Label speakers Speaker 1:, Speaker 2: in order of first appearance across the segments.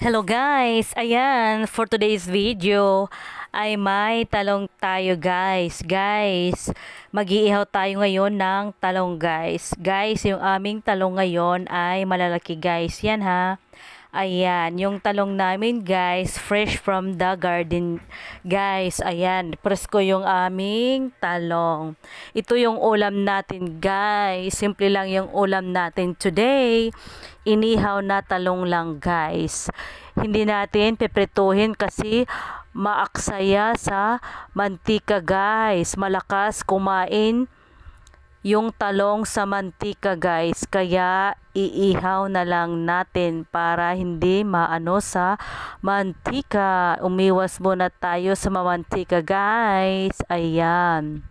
Speaker 1: Hello guys! Ayan, for today's video ay may talong tayo guys. Guys, mag-iihaw tayo ngayon ng talong guys. Guys, yung aming talong ngayon ay malalaki guys. Yan ha. Ayan, yung talong namin guys, fresh from the garden guys. Ayan, presko yung aming talong. Ito yung ulam natin guys. Simple lang yung ulam natin today. Inihaw na talong lang guys. Hindi natin pepretuhin kasi maaksaya sa mantika guys. Malakas kumain yung talong sa mantika guys, kaya iihaw na lang natin para hindi maano sa mantika. Umiwas muna tayo sa mamantika guys. Ayan,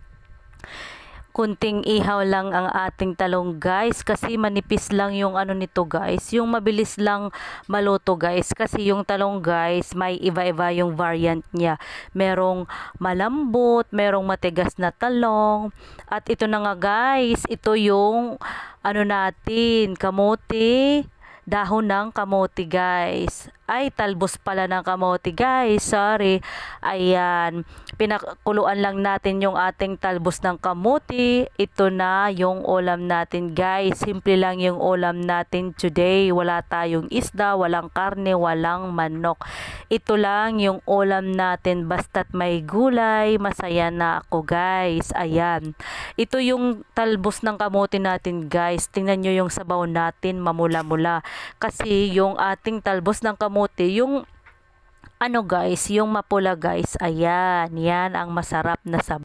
Speaker 1: kunting ihaw lang ang ating talong guys kasi manipis lang yung ano nito guys, yung mabilis lang maluto guys kasi yung talong guys may iba-iba yung variant niya, merong malambot, merong matigas na talong. At ito na nga guys, ito yung ano natin, kamote, dahon ng kamote guys. Ay, talbos pala ng kamote guys, sorry. Ayan, pinakuluan lang natin yung ating talbos ng kamote. Ito na yung ulam natin guys. Simple lang yung ulam natin today. Wala tayong isda, walang karne, walang manok. Ito lang yung ulam natin, basta't may gulay, masaya na ako guys. Ayan, ito yung talbos ng kamote natin guys. Tingnan nyo yung sabaw natin, mamula-mula. Kasi yung ating talbos ng kamote, yung ano guys, yung mapula guys, ayan, yan ang masarap na sabaw.